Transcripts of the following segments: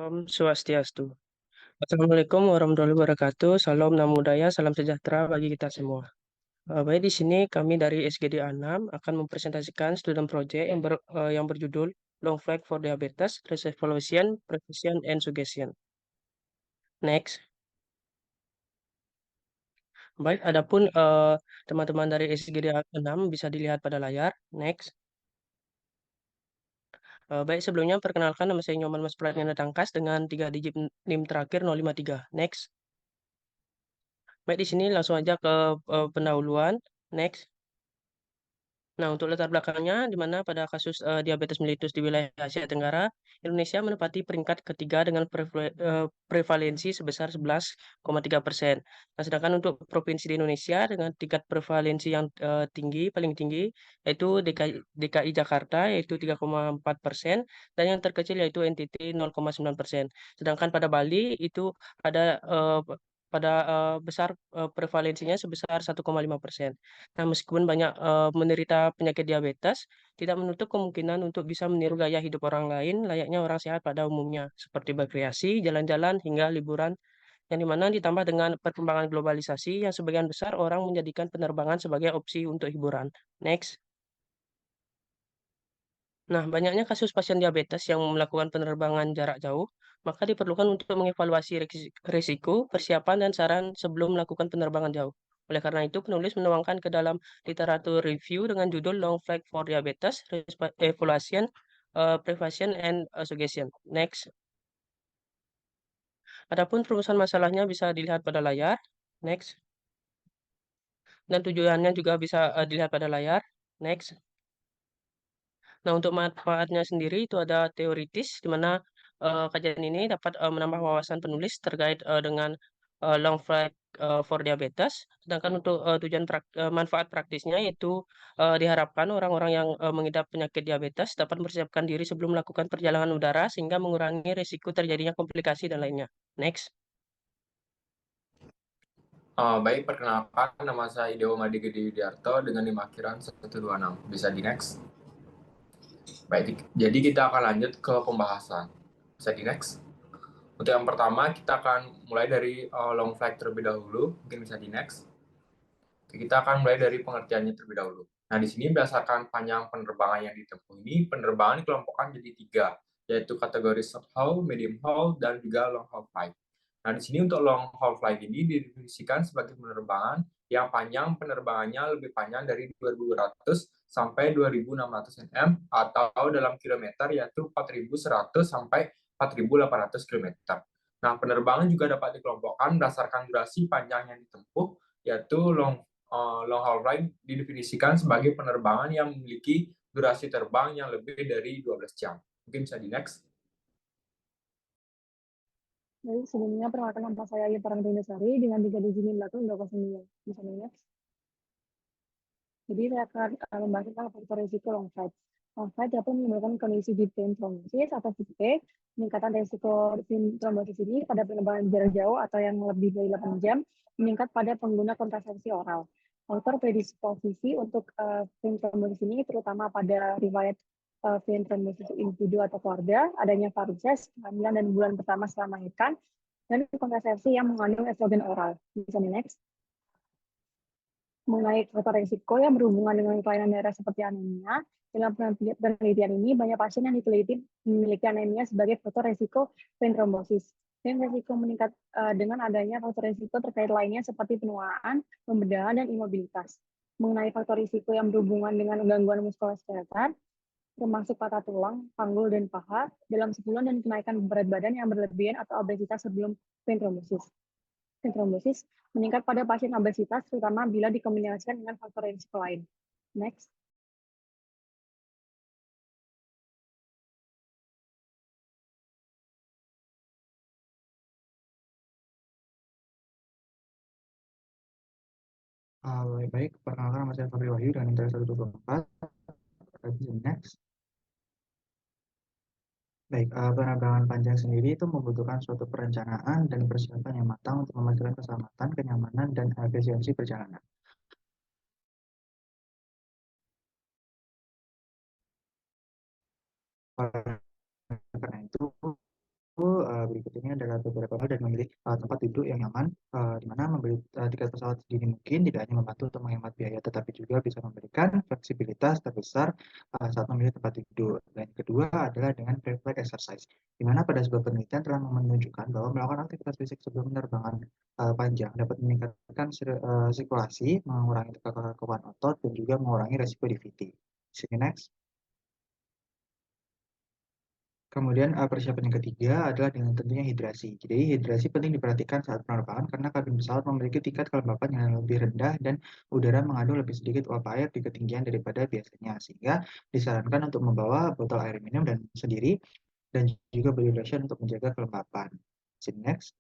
Om Swastiastu. Assalamualaikum warahmatullahi wabarakatuh. Salam Namo Buddhaya, salam sejahtera bagi kita semua. Baik, di sini kami dari SGD A6 akan mempresentasikan student project yang berjudul Long Flag for Diabetes, Research Evaluation, Prevention, and Suggestion. Next. Baik, adapun teman-teman dari SGD A6 bisa dilihat pada layar. Next. Baik, sebelumnya perkenalkan nama saya Nyoman Mas Pradana Tangkas dengan 3 digit NIM terakhir 053. Next. Baik, di sini langsung aja ke pendahuluan. Next. Nah, untuk latar belakangnya, di mana pada kasus diabetes mellitus di wilayah Asia Tenggara, Indonesia menempati peringkat ketiga dengan prevalensi sebesar 11,3%. Nah, sedangkan untuk provinsi di Indonesia dengan tingkat prevalensi yang tinggi, paling tinggi, yaitu DKI Jakarta, yaitu 3,4%, dan yang terkecil yaitu NTT 0,9%. Sedangkan pada Bali itu ada besar prevalensinya sebesar 1,5%. Nah, meskipun banyak menderita penyakit diabetes, tidak menutup kemungkinan untuk bisa meniru gaya hidup orang lain layaknya orang sehat pada umumnya, seperti berkreasi, jalan-jalan, hingga liburan, yang dimana ditambah dengan perkembangan globalisasi yang sebagian besar orang menjadikan penerbangan sebagai opsi untuk hiburan. Next. Nah, banyaknya kasus pasien diabetes yang melakukan penerbangan jarak jauh, maka diperlukan untuk mengevaluasi risiko, persiapan, dan saran sebelum melakukan penerbangan jauh. Oleh karena itu, penulis menuangkan ke dalam literatur review dengan judul Long Flag for Diabetes, Evaluation, Prevention, and Suggestion. Next. Adapun perumusan masalahnya bisa dilihat pada layar. Next. Dan tujuannya juga bisa dilihat pada layar. Next. Nah, untuk manfaatnya sendiri itu ada teoritis, di mana kajian ini dapat menambah wawasan penulis terkait dengan long flight for diabetes. Sedangkan untuk manfaat praktisnya itu diharapkan orang-orang yang mengidap penyakit diabetes dapat mempersiapkan diri sebelum melakukan perjalanan udara sehingga mengurangi risiko terjadinya komplikasi dan lainnya. Next. Baik, perkenalkan nama saya Dewa Madi Gede Yudiarto dengan NIM akhiran 126. Bisa di next. Baik, jadi kita akan lanjut ke pembahasan. Bisa di next. Untuk yang pertama, kita akan mulai dari long flight terlebih dahulu. Mungkin bisa di next. Kita akan mulai dari pengertiannya terlebih dahulu. Nah, di sini berdasarkan panjang penerbangan yang ditempuh ini, penerbangan dikelompokkan jadi 3, yaitu kategori short haul, medium haul, dan juga long haul flight. Nah, di sini untuk long haul flight ini didefinisikan sebagai penerbangan yang panjang penerbangannya lebih panjang dari 2.200 sampai 2.600 nm atau dalam kilometer yaitu 4.100 sampai 4.800 km. Nah, penerbangan juga dapat dikelompokkan berdasarkan durasi panjang yang ditempuh, yaitu long haul flight didefinisikan sebagai penerbangan yang memiliki durasi terbang yang lebih dari 12 jam. Mungkin bisa di next. Jadi sebelumnya perkenalkan nama saya Aya Parangtindasari dengan 3 digit NIM 809. Bisa next. Jadi saya akan membahas tentang faktor risiko long flight. Long flight dapat menimbulkan kondisi deep vein thrombosis atau DVT. Peningkatan risiko thrombosis ini pada penerbangan jarak jauh atau yang lebih dari 8 jam meningkat pada pengguna kontrasepsi oral. Faktor predisposisi untuk vein thrombosis ini terutama pada riwayat vein thrombosis individu atau keluarga, adanya varises, kehamilan dan bulan pertama setelah melahirkan, dan kontrasepsi yang mengandung estrogen oral. Bisa next. Mengenai faktor risiko yang berhubungan dengan kelainan darah seperti anemia, dalam penelitian ini banyak pasien yang diteliti memiliki anemia sebagai faktor risiko vein thrombosis. Dan risiko meningkat dengan adanya faktor risiko terkait lainnya seperti penuaan, pembedahan, dan imobilitas. Mengenai faktor risiko yang berhubungan dengan gangguan muskuloskeletal, termasuk patah tulang, panggul, dan paha, dalam sebulan dan kenaikan berat badan yang berlebihan atau obesitas sebelum vein thrombosis. Vein thrombosis meningkat pada pasien obesitas, terutama bila dikombinasikan dengan faktor risiko lain. Next. Baik, perkenalkan nama saya Fabri Wahyu dengan intel 124. Next. Baik, penerbangan panjang sendiri itu membutuhkan suatu perencanaan dan persiapan yang matang untuk memastikan keselamatan, kenyamanan, dan efisiensi perjalanan. Karena itu, berikut ini adalah beberapa hal dan memilih tempat duduk yang nyaman, di mana membeli tiket pesawat sedini mungkin tidak hanya membantu untuk menghemat biaya, tetapi juga bisa memberikan fleksibilitas terbesar saat memilih tempat duduk. Dan kedua adalah dengan pre-flight exercise, di mana pada sebuah penelitian telah menunjukkan bahwa melakukan aktivitas fisik sebelum penerbangan panjang dapat meningkatkan sirkulasi, mengurangi kekakuan otot, dan juga mengurangi resiko DVT. Sini next. Kemudian persiapan yang ketiga adalah dengan tentunya hidrasi. Jadi hidrasi penting diperhatikan saat penerbangan karena kabin pesawat memiliki tingkat kelembapan yang lebih rendah dan udara mengandung lebih sedikit uap air di ketinggian daripada biasanya, sehingga disarankan untuk membawa botol air minum dan sendiri dan juga body lotion untuk menjaga kelembapan. Next.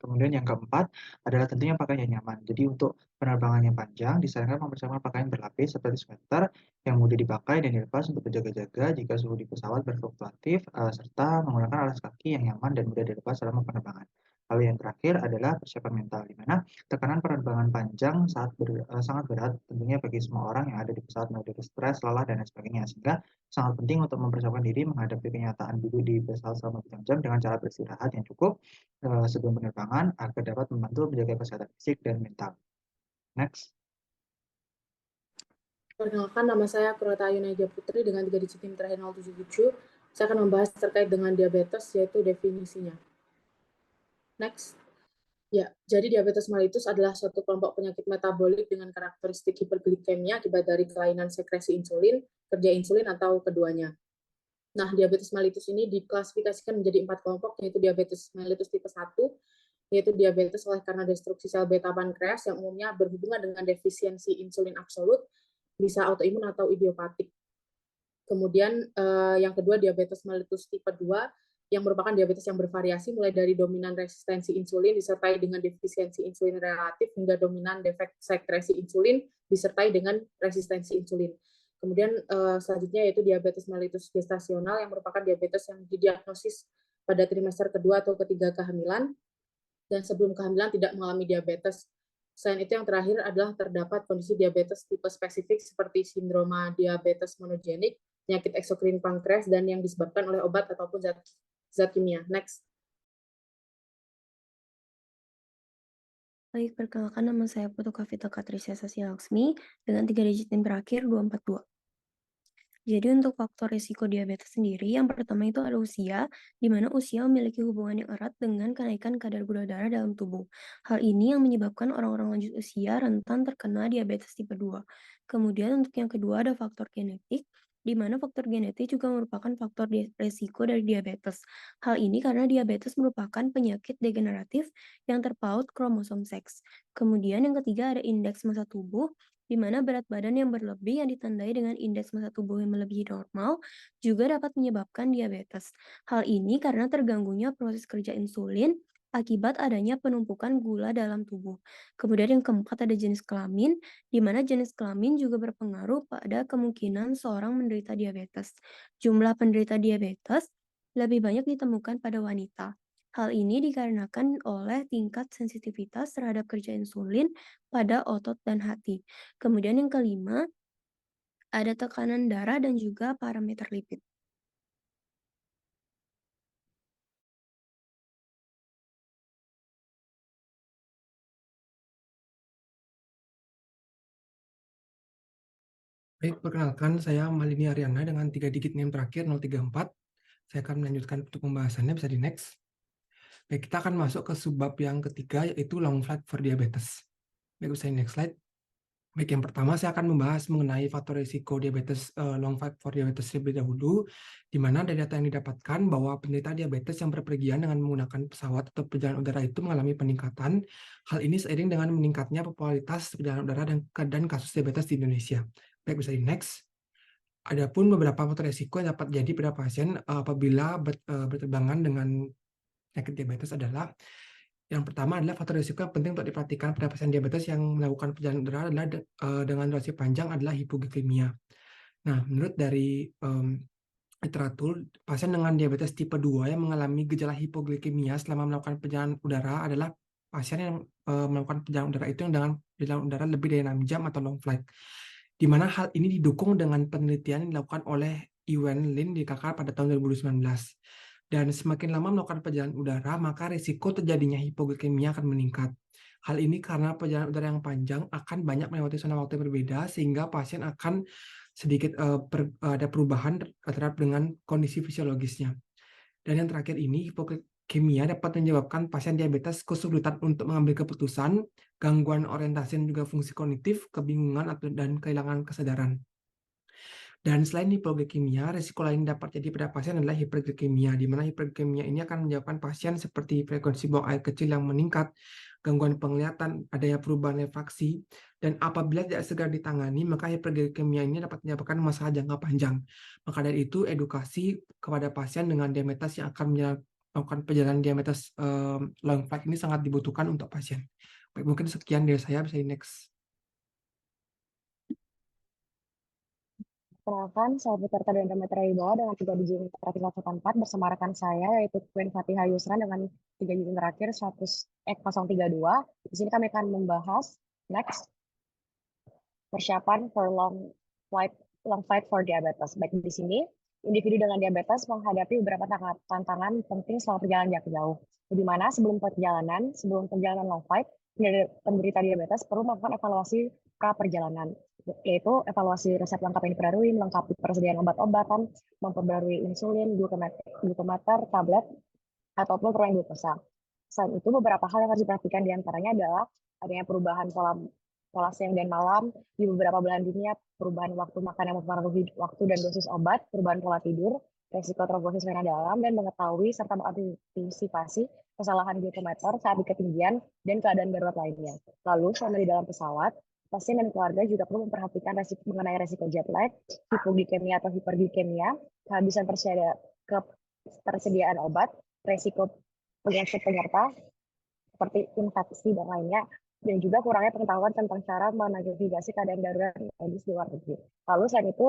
Kemudian yang keempat adalah tentunya pakaian yang nyaman. Jadi untuk penerbangan yang panjang disarankan mempersiapkan pakaian berlapis seperti sweater yang mudah dipakai dan dilepas untuk berjaga-jaga jika suhu di pesawat berfluktuatif, serta menggunakan alas kaki yang nyaman dan mudah dilepas selama penerbangan. Lalu yang terakhir adalah persiapan mental, di mana tekanan penerbangan panjang sangat berat tentunya bagi semua orang yang ada di pesawat, mulai dari stres, lelah, dan lain sebagainya. Sehingga sangat penting untuk mempersiapkan diri menghadapi kenyataan duduk di pesawat selama berjam-jam dengan cara beristirahat yang cukup sebelum penerbangan agar dapat membantu menjaga kesehatan fisik dan mental. Next. Perkenalkan, nama saya Kurata Ayunaja Putri dengan 3 digit NIM terakhir 077. Saya akan membahas terkait dengan diabetes, yaitu definisinya. Next. Ya, jadi diabetes mellitus adalah suatu kelompok penyakit metabolik dengan karakteristik hiperglikemia akibat dari kelainan sekresi insulin, kerja insulin, atau keduanya. Nah, diabetes mellitus ini diklasifikasikan menjadi 4 kelompok, yaitu diabetes mellitus tipe 1, yaitu diabetes oleh karena destruksi sel beta pankreas yang umumnya berhubungan dengan defisiensi insulin absolut, bisa autoimun atau idiopatik. Kemudian yang kedua diabetes mellitus tipe 2, yang merupakan diabetes yang bervariasi mulai dari dominan resistensi insulin disertai dengan defisiensi insulin relatif hingga dominan defek sekresi insulin disertai dengan resistensi insulin. Kemudian selanjutnya yaitu diabetes mellitus gestasional yang merupakan diabetes yang didiagnosis pada trimester kedua atau ketiga kehamilan dan sebelum kehamilan tidak mengalami diabetes. Selain itu yang terakhir adalah terdapat kondisi diabetes tipe spesifik seperti sindroma diabetes monogenik, penyakit eksokrin pankreas, dan yang disebabkan oleh obat ataupun zat kimia. Next. Baik, perkenalkan nama saya Putu Kavita Katricia Sasilaksmi dengan 3 digit NIM terakhir 242. Jadi untuk faktor risiko diabetes sendiri, yang pertama itu ada usia, di mana usia memiliki hubungan yang erat dengan kenaikan kadar gula darah dalam tubuh. Hal ini yang menyebabkan orang-orang lanjut usia rentan terkena diabetes tipe 2. Kemudian untuk yang kedua ada faktor genetik, di mana faktor genetik juga merupakan faktor risiko dari diabetes. Hal ini karena diabetes merupakan penyakit degeneratif yang terpaut kromosom seks. Kemudian yang ketiga ada indeks massa tubuh, di mana berat badan yang berlebih yang ditandai dengan indeks massa tubuh yang melebihi normal juga dapat menyebabkan diabetes. Hal ini karena terganggunya proses kerja insulin akibat adanya penumpukan gula dalam tubuh. Kemudian yang keempat ada jenis kelamin, di mana jenis kelamin juga berpengaruh pada kemungkinan seorang menderita diabetes. Jumlah penderita diabetes lebih banyak ditemukan pada wanita. Hal ini dikarenakan oleh tingkat sensitivitas terhadap kerja insulin pada otot dan hati. Kemudian yang kelima, ada tekanan darah dan juga parameter lipid. Baik, perkenalkan saya Malini Ariana dengan 3 digit NIM terakhir 034. Saya akan melanjutkan untuk pembahasannya, bisa di next. Baik, kita akan masuk ke subbab yang ketiga, yaitu long flight for diabetes. Baik, bisa di next slide. Baik, yang pertama saya akan membahas mengenai faktor risiko diabetes long flight for diabetes terlebih dahulu, di mana dari data yang didapatkan bahwa penderita diabetes yang berpergian dengan menggunakan pesawat atau perjalanan udara itu mengalami peningkatan. Hal ini seiring dengan meningkatnya popularitas perjalanan udara dan kasus diabetes di Indonesia. Baik, bisa di next. Adapun beberapa faktor risiko yang dapat terjadi pada pasien apabila berterbangan dengan penyakit diabetes adalah yang pertama adalah faktor risiko yang penting untuk diperhatikan pada pasien diabetes yang melakukan perjalanan udara adalah dengan durasi panjang adalah hipoglikemia. Nah, menurut dari literatur, pasien dengan diabetes tipe 2 yang mengalami gejala hipoglikemia selama melakukan perjalanan udara adalah pasien yang melakukan perjalanan udara itu yang dengan perjalanan udara lebih dari 6 jam atau long flight. Di mana hal ini didukung dengan penelitian yang dilakukan oleh Ewan Lin di KK pada tahun 2019. Dan semakin lama melakukan perjalanan udara, maka risiko terjadinya hipoglikemia akan meningkat. Hal ini karena perjalanan udara yang panjang akan banyak melewati zona waktu yang berbeda, sehingga pasien akan sedikit ada perubahan terhadap dengan kondisi fisiologisnya. Dan yang terakhir ini, hipoglikemia dapat menyebabkan pasien diabetes kesulitan untuk mengambil keputusan, gangguan orientasi dan juga fungsi kognitif, kebingungan dan kehilangan kesadaran. Dan selain hipoglikemia, risiko lain dapat jadi pada pasien adalah hiperglikemia, di mana hiperglikemia ini akan menyebabkan pasien seperti frekuensi buang air kecil yang meningkat, gangguan penglihatan, adanya perubahan refraksi, dan apabila tidak segera ditangani, maka hiperglikemia ini dapat menyebabkan masalah jangka panjang. Maka dari itu, edukasi kepada pasien dengan diabetes yang akan melakukan perjalanan diabetes long flight ini sangat dibutuhkan untuk pasien. Baik, mungkin sekian dari saya, bisa next. Perkenalkan, saya Putar Tadenda Wibawa dengan 3 digit terakhir 184 bersama rekan saya yaitu Queen Fatihah Yusran dengan 3 digit terakhir 032. Di sini kami akan membahas next persiapan for long flight for diabetes. Baik di sini, individu dengan diabetes menghadapi beberapa tantangan penting selama perjalanan jarak jauh. Di mana sebelum perjalanan long flight, penderita diabetes perlu melakukan evaluasi pra perjalanan, yaitu evaluasi resep lengkap yang diperbarui, melengkapi persediaan obat-obatan, memperbarui insulin, glukometer, tablet, ataupun ruang glukosa. Selain itu, beberapa hal yang harus diperhatikan diantaranya adalah adanya perubahan pola siang dan malam di beberapa belahan dunia, perubahan waktu makan yang mempengaruhi waktu dan dosis obat, perubahan pola tidur, resiko trombosis vena dalam, dan mengetahui serta mengantisipasi kesalahan glukometer saat di ketinggian dan keadaan darurat lainnya. Lalu, selama di dalam pesawat, pasien dan keluarga juga perlu memperhatikan mengenai resiko jet lag, hipoglikemia atau hiperglikemia, kehabisan ketersediaan obat, resiko penyakit penyerta seperti infeksi dan lainnya, dan juga kurangnya pengetahuan tentang cara menavigasi keadaan darurat medis di luar negeri. Lalu selain itu,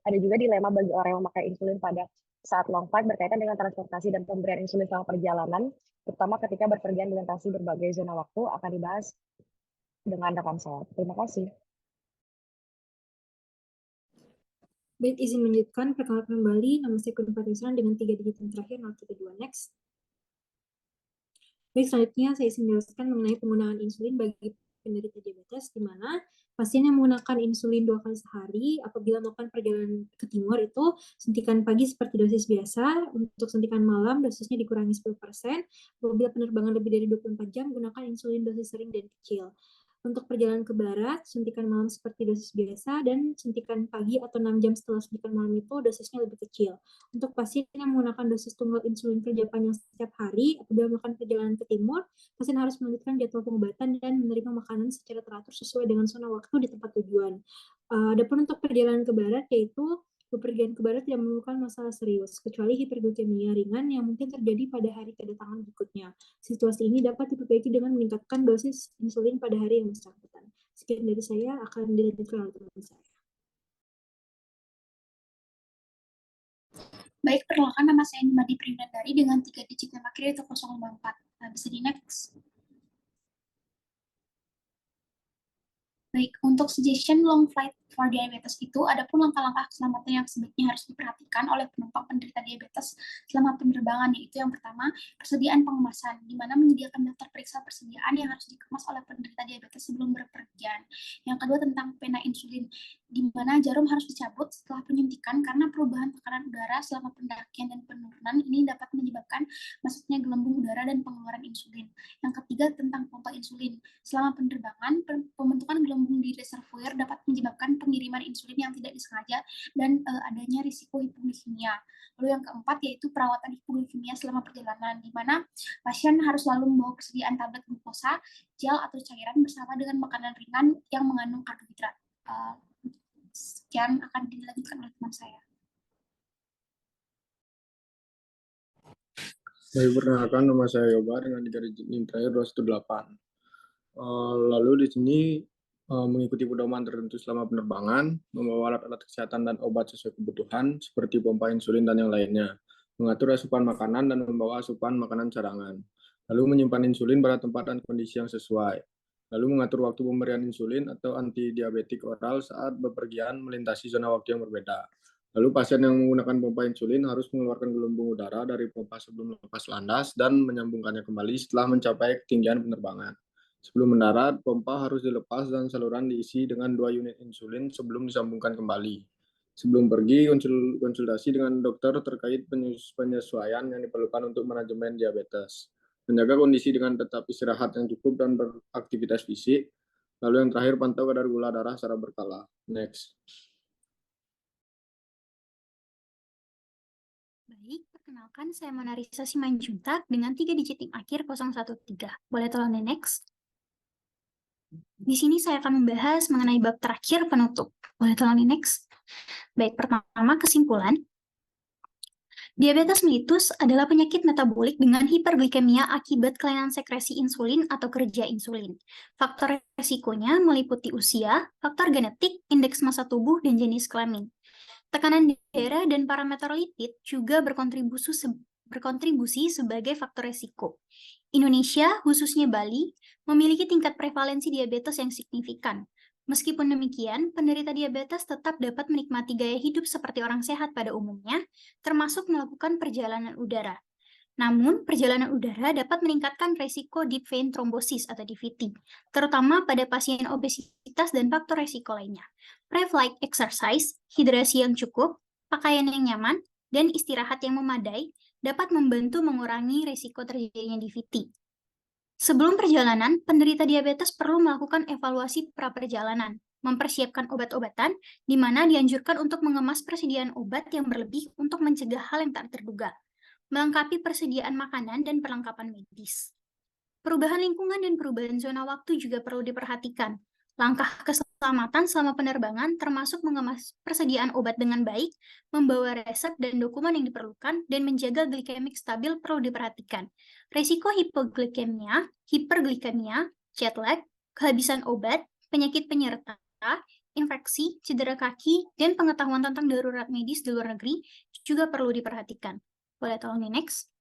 ada juga dilema bagi orang yang memakai insulin pada saat long flight berkaitan dengan transportasi dan pemberian insulin selama perjalanan, terutama ketika berpergian melintasi berbagai zona waktu, akan dibahas dengan rekan saya. Terima kasih. Baik, izin melanjutkan. Perkenalkan kembali, nama saya Queen Fatihah Yusran dengan 3 digit yang terakhir 032. Next. Baik, selanjutnya saya ingin menjelaskan mengenai penggunaan insulin bagi penderita diabetes, di mana pasien yang menggunakan insulin 2 kali sehari apabila melakukan perjalanan ke timur itu suntikan pagi seperti dosis biasa, untuk suntikan malam dosisnya dikurangi 10%, apabila penerbangan lebih dari 24 jam gunakan insulin dosis sering dan kecil. Untuk perjalanan ke barat, suntikan malam seperti dosis biasa, dan suntikan pagi atau 6 jam setelah suntikan malam itu dosisnya lebih kecil. Untuk pasien yang menggunakan dosis tunggal insulin kerja panjang setiap hari, apabila melakukan perjalanan ke timur, pasien harus melanjutkan jadwal pengobatan dan menerima makanan secara teratur sesuai dengan zona waktu di tempat tujuan. Adapun untuk perjalanan ke barat, yaitu bepergian ke barat tidak memerlukan masalah serius, kecuali hiperglikemia ringan yang mungkin terjadi pada hari kedatangan berikutnya. Situasi ini dapat diperbaiki dengan meningkatkan dosis insulin pada hari yang bersangkutan. Sekian dari saya, akan dilanjutkan oleh teman saya. Baik, perkenalkan nama saya Nimadi Prinandari dengan 3 digit yang akhir yaitu 054. Bisa di next. Baik, untuk suggestion long flight for diabetes itu, ada pun langkah-langkah keselamatan yang sebaiknya harus diperhatikan oleh penumpang penderita diabetes selama penerbangan, yaitu yang pertama, persediaan pengemasan, di mana menyediakan daftar periksa persediaan yang harus dikemas oleh penderita diabetes sebelum berpergian. Yang kedua, tentang pena insulin, di mana jarum harus dicabut setelah penyuntikan karena perubahan tekanan udara selama pendakian dan penurunan ini dapat menyebabkan masuknya gelembung udara dan pengeluaran insulin. Yang ketiga, tentang pompa insulin. Selama penerbangan, pembentukan gelembung di reservoir dapat menyebabkan pengiriman insulin yang tidak disengaja dan adanya risiko hipoglikemia. Lalu yang keempat yaitu perawatan hipoglikemia selama perjalanan, di mana pasien harus selalu membawa persediaan tablet glukosa, gel atau cairan bersama dengan makanan ringan yang mengandung karbohidrat. Sekian, akan dilanjutkan oleh teman saya. Baik, perkenalkan nama saya Yoba dengan 3 digit NIM terakhir 218. Lalu di sini mengikuti pedoman tertentu selama penerbangan, membawa alat-alat kesehatan dan obat sesuai kebutuhan, seperti pompa insulin dan yang lainnya, mengatur asupan makanan dan membawa asupan makanan cadangan, lalu menyimpan insulin pada tempat dan kondisi yang sesuai, lalu mengatur waktu pemberian insulin atau antidiabetik oral saat bepergian melintasi zona waktu yang berbeda, Lalu pasien yang menggunakan pompa insulin harus mengeluarkan gelembung udara dari pompa sebelum lepas landas dan menyambungkannya kembali setelah mencapai ketinggian penerbangan. Sebelum mendarat, pompa harus dilepas dan saluran diisi dengan 2 unit insulin sebelum disambungkan kembali. Sebelum pergi, konsultasi dengan dokter terkait penyesuaian yang diperlukan untuk manajemen diabetes. Menjaga kondisi dengan tetap istirahat yang cukup dan beraktivitas fisik. Lalu yang terakhir, pantau kadar gula darah secara berkala. Next. Baik, perkenalkan saya Monarisa Simanjuntak dengan 3 digit NIM akhir 013. Boleh tolong next? Di sini saya akan membahas mengenai bab terakhir penutup. Boleh tolong next? Baik, pertama kesimpulan. Diabetes mellitus adalah penyakit metabolik dengan hiperglikemia akibat kelainan sekresi insulin atau kerja insulin. Faktor resikonya meliputi usia, faktor genetik, indeks massa tubuh, dan jenis kelamin. Tekanan darah dan parameter lipid juga berkontribusi sebagai faktor resiko. Indonesia, khususnya Bali, memiliki tingkat prevalensi diabetes yang signifikan. Meskipun demikian, penderita diabetes tetap dapat menikmati gaya hidup seperti orang sehat pada umumnya, termasuk melakukan perjalanan udara. Namun, perjalanan udara dapat meningkatkan resiko deep vein thrombosis atau DVT, terutama pada pasien obesitas dan faktor resiko lainnya. Pre-flight exercise, hidrasi yang cukup, pakaian yang nyaman, dan istirahat yang memadai dapat membantu mengurangi resiko terjadinya DVT. Sebelum perjalanan, penderita diabetes perlu melakukan evaluasi pra-perjalanan, mempersiapkan obat-obatan, di mana dianjurkan untuk mengemas persediaan obat yang berlebih untuk mencegah hal yang tak terduga, melengkapi persediaan makanan dan perlengkapan medis. Perubahan lingkungan dan perubahan zona waktu juga perlu diperhatikan. Langkah keselamatan selama penerbangan termasuk mengemas persediaan obat dengan baik, membawa resep dan dokumen yang diperlukan, dan menjaga glikemik stabil perlu diperhatikan. Risiko hipoglikemia, hiperglikemia, jet lag, kehabisan obat, penyakit penyerta, infeksi, cedera kaki, dan pengetahuan tentang darurat medis di luar negeri juga perlu diperhatikan. Boleh tolong next?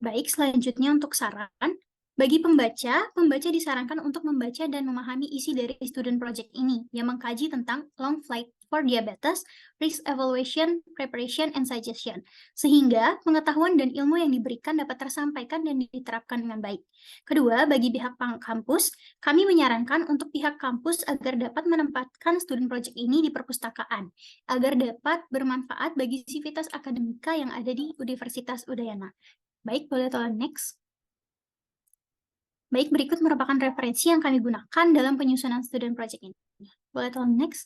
Baik, selanjutnya untuk saran. Bagi pembaca disarankan untuk membaca dan memahami isi dari student project ini yang mengkaji tentang long flight for diabetes, risk evaluation, preparation, and suggestion, sehingga pengetahuan dan ilmu yang diberikan dapat tersampaikan dan diterapkan dengan baik. Kedua, bagi pihak kampus, kami menyarankan untuk pihak kampus agar dapat menempatkan student project ini di perpustakaan, agar dapat bermanfaat bagi sivitas akademika yang ada di Universitas Udayana. Baik, boleh tolong next. Baik, berikut merupakan referensi yang kami gunakan dalam penyusunan student project ini. Boleh tolong next.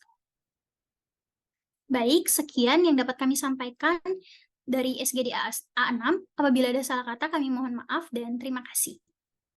Baik, sekian yang dapat kami sampaikan dari SGD A6. Apabila ada salah kata, kami mohon maaf dan terima kasih.